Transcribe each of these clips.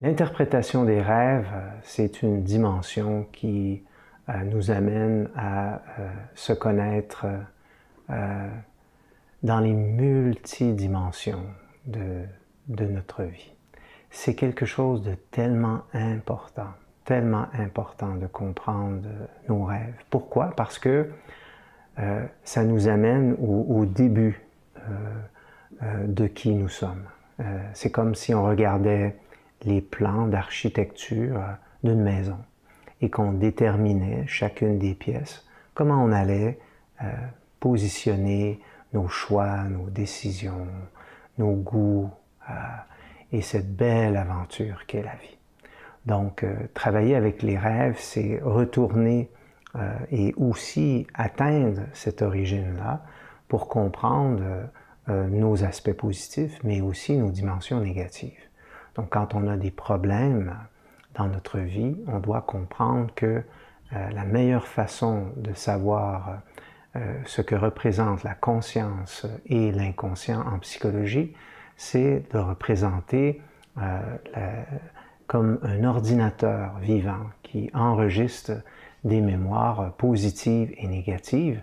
L'interprétation des rêves, c'est une dimension qui nous amène à se connaître dans les multidimensions de notre vie. C'est quelque chose de tellement important de comprendre nos rêves. Pourquoi? Parce que ça nous amène au début de qui nous sommes. C'est comme si on regardait les plans d'architecture d'une maison et qu'on déterminait chacune des pièces, comment on allait positionner nos choix, nos décisions, nos goûts et cette belle aventure qu'est la vie. Donc, travailler avec les rêves, c'est retourner et aussi atteindre cette origine-là pour comprendre nos aspects positifs, mais aussi nos dimensions négatives. Donc, quand on a des problèmes dans notre vie, on doit comprendre que la meilleure façon de savoir ce que représente la conscience et l'inconscient en psychologie, c'est de représenter comme un ordinateur vivant qui enregistre des mémoires positives et négatives,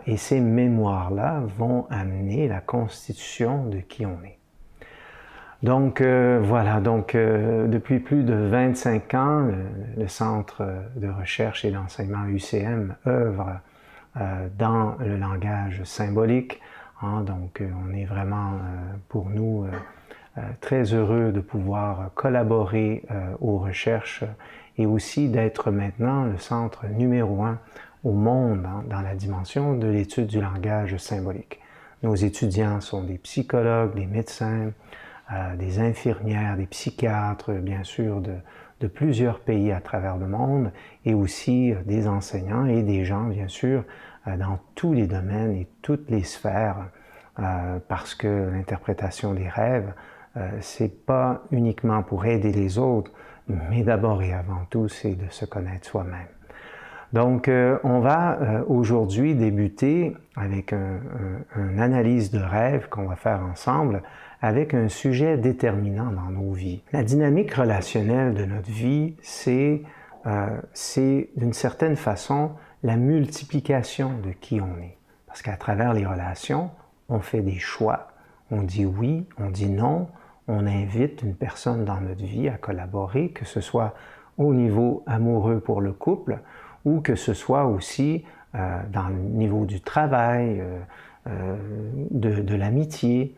et ces mémoires-là vont amener la constitution de qui on est. Donc voilà, depuis plus de 25 ans, le Centre de recherche et d'enseignement UCM œuvre dans le langage symbolique. Donc on est vraiment pour nous très heureux de pouvoir collaborer aux recherches et aussi d'être maintenant le centre numéro 1 au monde dans la dimension de l'étude du langage symbolique. Nos étudiants sont des psychologues, des médecins, des infirmières, des psychiatres, bien sûr, de plusieurs pays à travers le monde, et aussi des enseignants et des gens, bien sûr, dans tous les domaines et toutes les sphères, parce que l'interprétation des rêves, c'est pas uniquement pour aider les autres, mais d'abord et avant tout, c'est de se connaître soi-même. Donc, on va aujourd'hui débuter avec une analyse de rêve qu'on va faire ensemble avec un sujet déterminant dans nos vies. La dynamique relationnelle de notre vie, c'est d'une certaine façon la multiplication de qui on est. Parce qu'à travers les relations, on fait des choix. On dit oui, on dit non, on invite une personne dans notre vie à collaborer, que ce soit au niveau amoureux pour le couple, ou que ce soit aussi dans le niveau du travail, de l'amitié.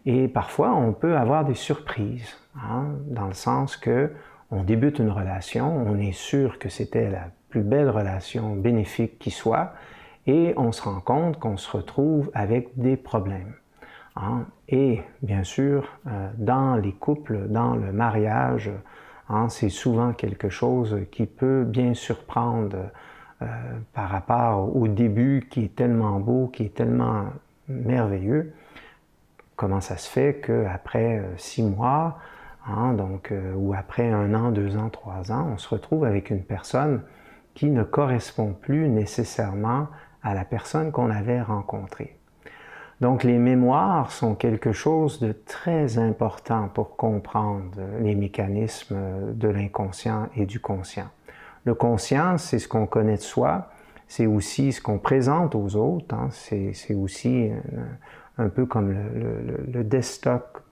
Et parfois, on peut avoir des surprises, dans le sens que on débute une relation, on est sûr que c'était la plus belle relation bénéfique qui soit, et on se rend compte qu'on se retrouve avec des problèmes. Et bien sûr, dans les couples, dans le mariage, c'est souvent quelque chose qui peut bien surprendre par rapport au début qui est tellement beau, qui est tellement merveilleux. Comment ça se fait qu'après 6 mois, ou après 1 an, 2 ans, 3 ans, on se retrouve avec une personne qui ne correspond plus nécessairement à la personne qu'on avait rencontrée. Donc les mémoires sont quelque chose de très important pour comprendre les mécanismes de l'inconscient et du conscient. Le conscient, c'est ce qu'on connaît de soi, c'est aussi ce qu'on présente aux autres, c'est aussi un peu comme le desktop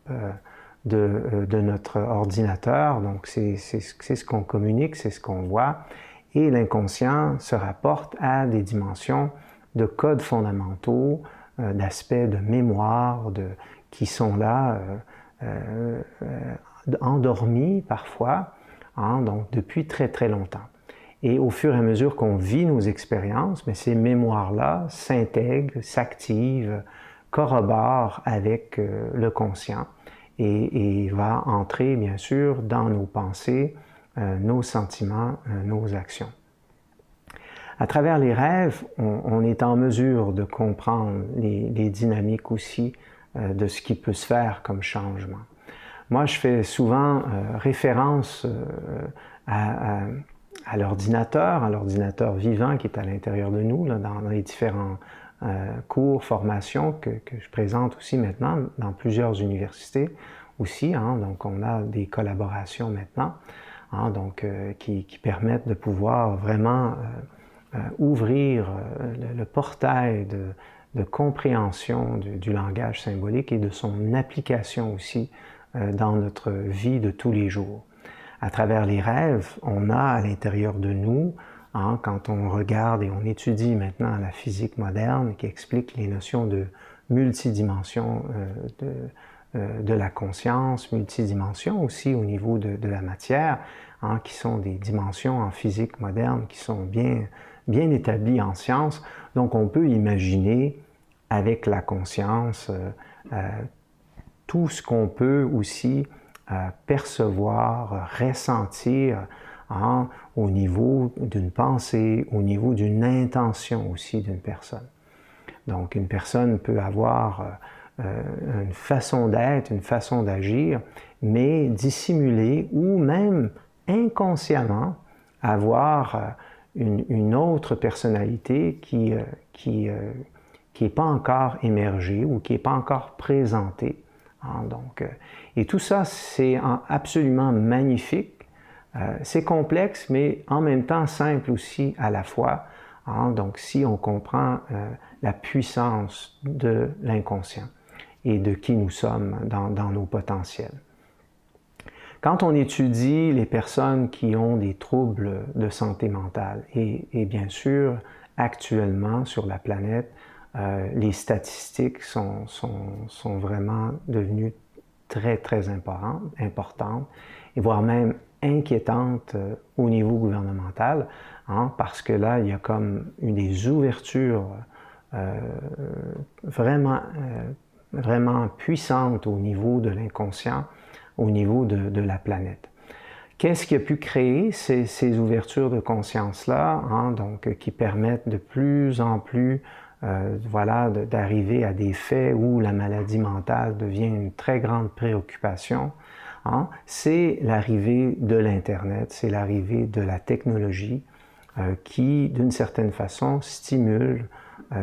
de notre ordinateur, donc c'est ce qu'on communique, c'est ce qu'on voit, et l'inconscient se rapporte à des dimensions de codes fondamentaux, d'aspects de mémoire, qui sont là, endormis parfois, donc depuis très très longtemps. Et au fur et à mesure qu'on vit nos expériences, mais ces mémoires-là s'intègrent, s'activent, corroborent avec le conscient et va entrer bien sûr dans nos pensées, nos sentiments, nos actions. À travers les rêves, on est en mesure de comprendre les dynamiques aussi de ce qui peut se faire comme changement. Moi, je fais souvent référence à l'ordinateur vivant qui est à l'intérieur de nous, là, dans les différents cours, formations que je présente aussi maintenant dans plusieurs universités aussi. Donc, on a des collaborations maintenant qui permettent de pouvoir vraiment ouvrir le portail de compréhension du langage symbolique et de son application aussi dans notre vie de tous les jours. À travers les rêves, on a à l'intérieur de nous, quand on regarde et on étudie maintenant la physique moderne qui explique les notions de multidimension de la conscience, multidimension aussi au niveau de la matière, qui sont des dimensions en physique moderne qui sont bien établies en science. Donc on peut imaginer avec la conscience tout ce qu'on peut aussi percevoir, ressentir au niveau d'une pensée, au niveau d'une intention aussi d'une personne. Donc une personne peut avoir une façon d'être, une façon d'agir, mais dissimuler ou même inconsciemment avoir une autre personnalité qui n'est pas encore émergée ou qui n'est pas encore présentée. Et tout ça, c'est absolument magnifique. C'est complexe, mais en même temps simple aussi à la fois. Donc, si on comprend la puissance de l'inconscient et de qui nous sommes dans nos potentiels. Quand on étudie les personnes qui ont des troubles de santé mentale, et bien sûr, actuellement sur la planète, les statistiques sont vraiment devenues très importantes, et voire même inquiétantes au niveau gouvernemental, parce que là, il y a comme eu des ouvertures vraiment puissantes au niveau de l'inconscient, au niveau de la planète. Qu'est-ce qui a pu créer ces ouvertures de conscience-là, qui permettent de plus en plus d'arriver à des faits où la maladie mentale devient une très grande préoccupation? C'est l'arrivée de l'Internet, c'est l'arrivée de la technologie qui, d'une certaine façon, stimule,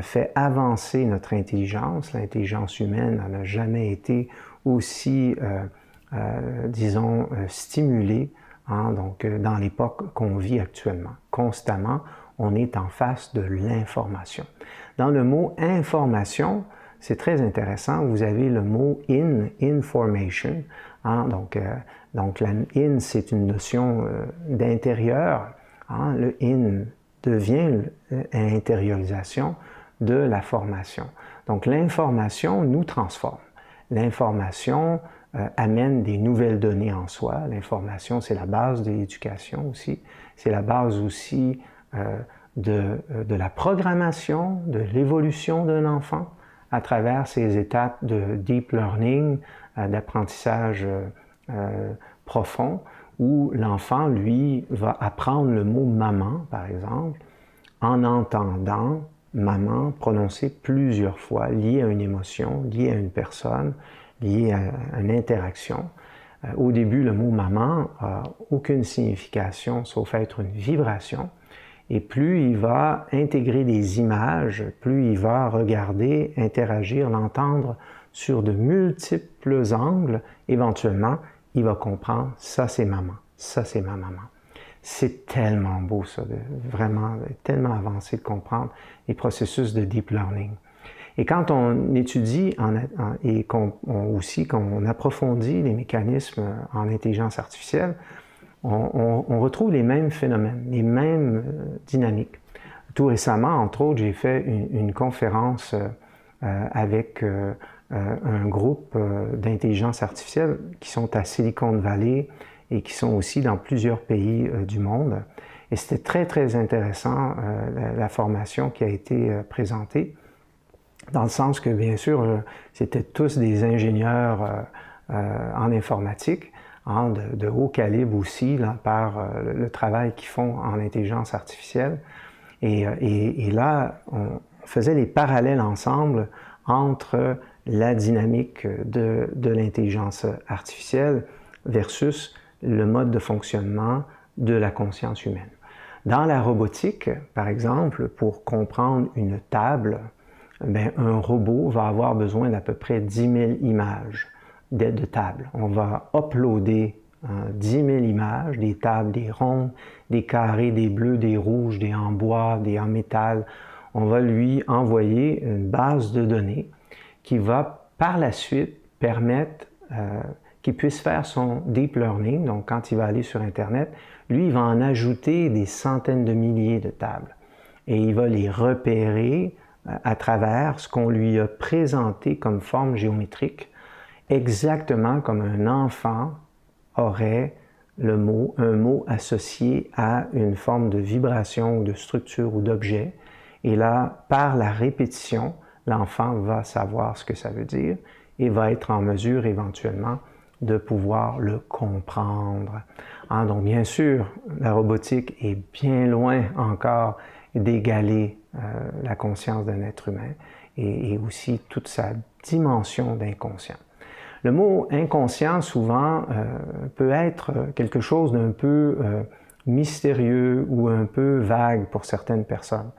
fait avancer notre intelligence. L'intelligence humaine n'a jamais été aussi, disons, stimulée dans l'époque qu'on vit actuellement. Constamment, on est en face de l'information. Dans le mot « information », c'est très intéressant, vous avez le mot « information ». Donc, la « in », c'est une notion d'intérieur. Le « in » devient l'intériorisation de la formation. Donc, l'information nous transforme. L'information amène des nouvelles données en soi. L'information, c'est la base de l'éducation aussi. C'est la base aussi de la programmation, de l'évolution d'un enfant à travers ces étapes de deep learning, d'apprentissage profond, où l'enfant, lui, va apprendre le mot « maman », par exemple, en entendant « maman » prononcé plusieurs fois, lié à une émotion, lié à une personne, lié à une interaction. Au début, le mot « maman » n'a aucune signification, sauf être une vibration. Et plus il va intégrer des images, plus il va regarder, interagir, l'entendre sur de multiples angles, éventuellement, il va comprendre « ça c'est maman, ça c'est ma maman ». C'est tellement beau ça, vraiment tellement avancé de comprendre les processus de deep learning. Et quand on étudie et qu'on approfondit les mécanismes en intelligence artificielle, on retrouve les mêmes phénomènes, les mêmes dynamiques. Tout récemment, entre autres, j'ai fait une conférence avec un groupe d'intelligence artificielle qui sont à Silicon Valley et qui sont aussi dans plusieurs pays du monde. Et c'était très intéressant la formation qui a été présentée, dans le sens que, bien sûr, c'était tous des ingénieurs en informatique, de haut calibre aussi, là, par le travail qu'ils font en intelligence artificielle. Et là, on faisait les parallèles ensemble entre la dynamique de l'intelligence artificielle versus le mode de fonctionnement de la conscience humaine. Dans la robotique, par exemple, pour comprendre une table, un robot va avoir besoin d'à peu près 10 000 images de tables. On va uploader 10 000 images, des tables, des rondes, des carrés, des bleus, des rouges, des en bois, des en métal. On va lui envoyer une base de données qui va par la suite permettre qu'il puisse faire son deep learning. Donc quand il va aller sur Internet, lui, il va en ajouter des centaines de milliers de tables. Et il va les repérer à travers ce qu'on lui a présenté comme forme géométrique, exactement comme un enfant aurait un mot associé à une forme de vibration ou de structure ou d'objet. Et là, par la répétition, l'enfant va savoir ce que ça veut dire et va être en mesure éventuellement de pouvoir le comprendre. Donc bien sûr, la robotique est bien loin encore d'égaler la conscience d'un être humain et aussi toute sa dimension d'inconscient. Le mot inconscient, souvent, peut être quelque chose d'un peu mystérieux ou un peu vague pour certaines personnes.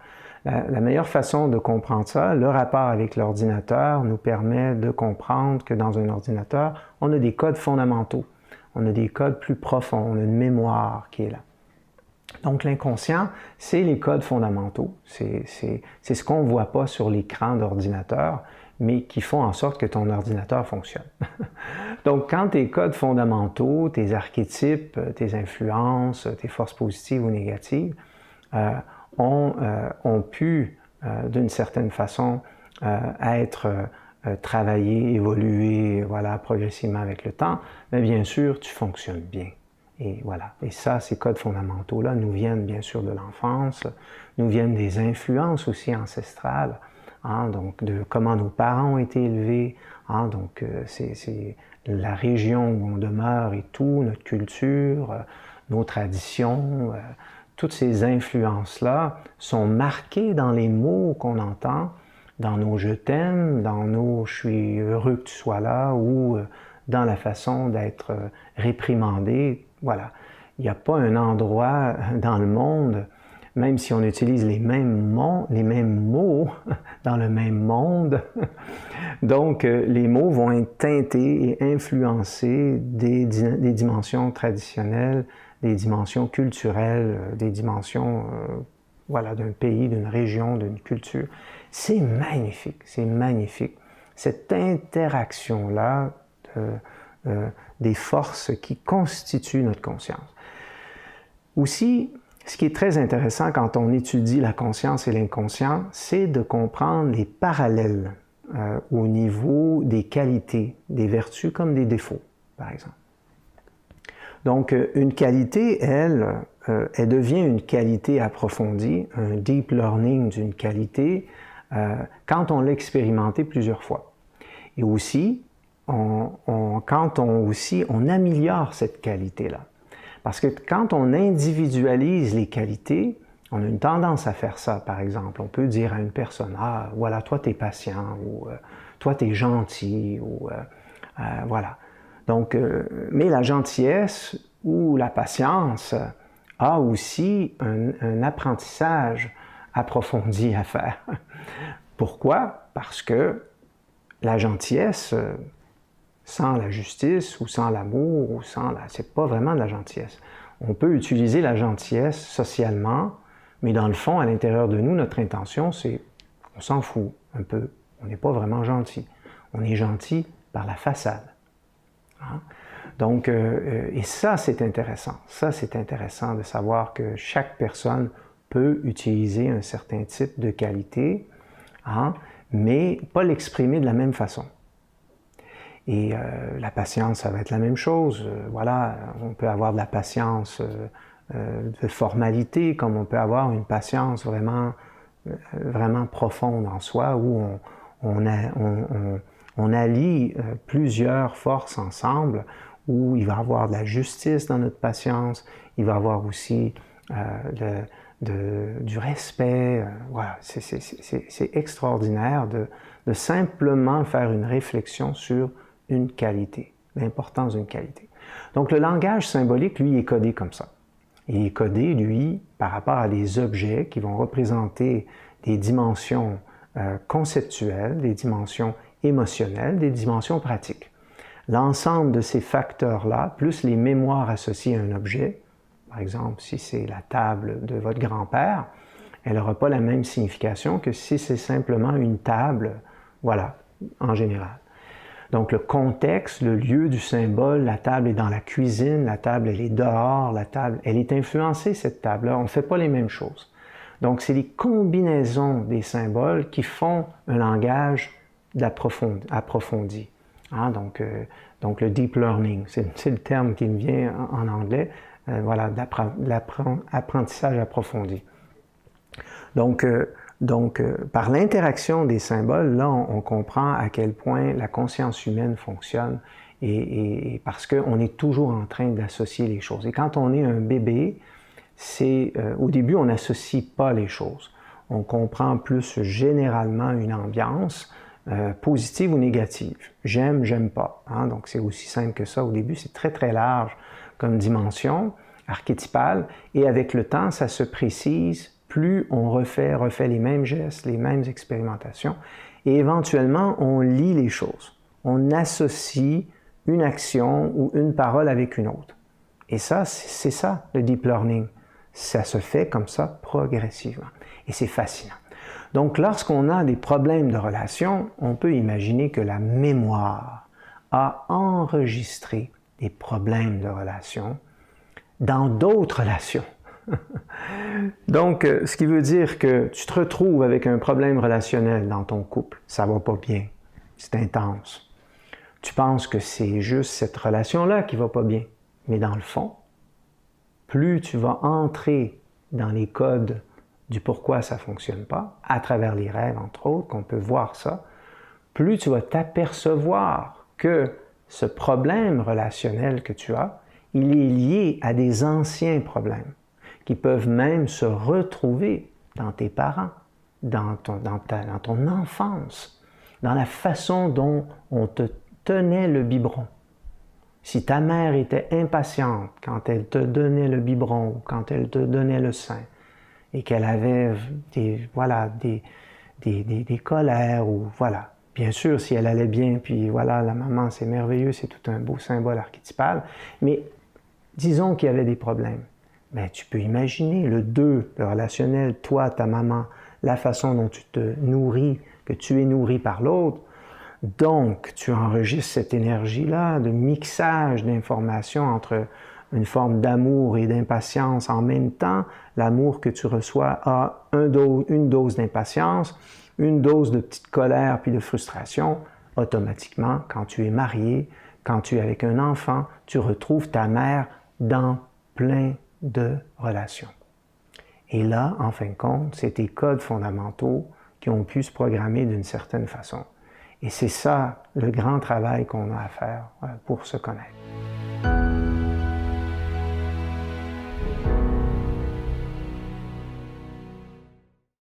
La meilleure façon de comprendre ça, le rapport avec l'ordinateur nous permet de comprendre que dans un ordinateur, on a des codes fondamentaux, on a des codes plus profonds, on a une mémoire qui est là. Donc l'inconscient, c'est les codes fondamentaux, c'est ce qu'on ne voit pas sur l'écran d'ordinateur, mais qui font en sorte que ton ordinateur fonctionne. Donc quand tes codes fondamentaux, tes archétypes, tes influences, tes forces positives ou négatives, ont pu, d'une certaine façon, être travaillés, évolués, voilà, progressivement avec le temps, mais bien sûr, tu fonctionnes bien. Et voilà. Et ça, ces codes fondamentaux-là nous viennent bien sûr de l'enfance, nous viennent des influences aussi ancestrales, donc de comment nos parents ont été élevés, donc c'est la région où on demeure et tout, notre culture, nos traditions, toutes ces influences-là sont marquées dans les mots qu'on entend, dans nos « je t'aime », dans nos « je suis heureux que tu sois là » ou dans la façon d'être réprimandé. Voilà. Il n'y a pas un endroit dans le monde, même si on utilise les mêmes mots dans le même monde. Donc, les mots vont être teintés et influencer des dimensions traditionnelles, des dimensions culturelles, des dimensions voilà, d'un pays, d'une région, d'une culture. C'est magnifique, c'est magnifique. Cette interaction-là des forces qui constituent notre conscience. Aussi, ce qui est très intéressant quand on étudie la conscience et l'inconscient, c'est de comprendre les parallèles au niveau des qualités, des vertus comme des défauts, par exemple. Donc, une qualité, elle devient une qualité approfondie, un deep learning d'une qualité, quand on l'a expérimenté plusieurs fois. Et aussi, quand on améliore cette qualité-là. Parce que quand on individualise les qualités, on a une tendance à faire ça, par exemple. On peut dire à une personne, « Ah, voilà, toi, tu es patient » ou « Toi, tu es gentil » ou voilà. Donc, mais la gentillesse ou la patience a aussi un apprentissage approfondi à faire. Pourquoi? Parce que la gentillesse, sans la justice ou sans l'amour, ou sans c'est pas vraiment de la gentillesse. On peut utiliser la gentillesse socialement, mais dans le fond, à l'intérieur de nous, notre intention, c'est on s'en fout un peu. On n'est pas vraiment gentil. On est gentil par la façade. Donc, et ça, c'est intéressant. Ça, c'est intéressant de savoir que chaque personne peut utiliser un certain type de qualité, mais pas l'exprimer de la même façon. Et la patience, ça va être la même chose. Voilà, on peut avoir de la patience de formalité, comme on peut avoir une patience vraiment, vraiment profonde en soi, où on allie plusieurs forces ensemble, où il va y avoir de la justice dans notre patience, il va y avoir aussi du respect. Voilà, c'est extraordinaire de simplement faire une réflexion sur une qualité, l'importance d'une qualité. Donc le langage symbolique, lui, est codé comme ça. Il est codé, lui, par rapport à des objets qui vont représenter des dimensions conceptuelles, des dimensions émotionnelles, des dimensions pratiques. L'ensemble de ces facteurs-là, plus les mémoires associées à un objet, par exemple, si c'est la table de votre grand-père, elle n'aura pas la même signification que si c'est simplement une table, voilà, en général. Donc le contexte, le lieu du symbole, la table est dans la cuisine, la table elle est dehors, la table elle est influencée cette table-là, on ne fait pas les mêmes choses. Donc c'est les combinaisons des symboles qui font un langage approfondi. Hein? Donc le deep learning, c'est le terme qui me vient en anglais, voilà, l'apprentissage approfondi. Donc, par l'interaction des symboles, là, on comprend à quel point la conscience humaine fonctionne et parce qu'on est toujours en train d'associer les choses. Et quand on est un bébé, au début, on n'associe pas les choses. On comprend plus généralement une ambiance positive ou négative. J'aime, j'aime pas. Hein? Donc, c'est aussi simple que ça. Au début, c'est très, très large comme dimension archétypale et avec le temps, ça se précise. Plus on refait les mêmes gestes, les mêmes expérimentations, et éventuellement, on lit les choses. On associe une action ou une parole avec une autre. Et ça, c'est ça, le deep learning. Ça se fait comme ça progressivement. Et c'est fascinant. Donc, lorsqu'on a des problèmes de relation, on peut imaginer que la mémoire a enregistré des problèmes de relation dans d'autres relations. Donc, ce qui veut dire que tu te retrouves avec un problème relationnel dans ton couple, ça va pas bien, c'est intense. Tu penses que c'est juste cette relation-là qui va pas bien, mais dans le fond, plus tu vas entrer dans les codes du pourquoi ça fonctionne pas, à travers les rêves entre autres, qu'on peut voir ça, plus tu vas t'apercevoir que ce problème relationnel que tu as, il est lié à des anciens problèmes qui peuvent même se retrouver dans tes parents, dans ton enfance, dans la façon dont on te tenait le biberon. Si ta mère était impatiente quand elle te donnait le biberon ou quand elle te donnait le sein et qu'elle avait des colères ou voilà. Bien sûr, si elle allait bien, puis voilà, la maman, c'est merveilleux, c'est tout un beau symbole archétypal, mais disons qu'il y avait des problèmes. Mais tu peux imaginer le deux, le relationnel, toi, ta maman, la façon dont tu te nourris, que tu es nourri par l'autre. Donc, tu enregistres cette énergie-là de mixage d'informations entre une forme d'amour et d'impatience en même temps. L'amour que tu reçois a une dose d'impatience, une dose de petite colère puis de frustration. Automatiquement, quand tu es marié, quand tu es avec un enfant, tu retrouves ta mère dans plein de relations. Et là, en fin de compte, c'est tes codes fondamentaux qui ont pu se programmer d'une certaine façon. Et c'est ça le grand travail qu'on a à faire pour se connaître.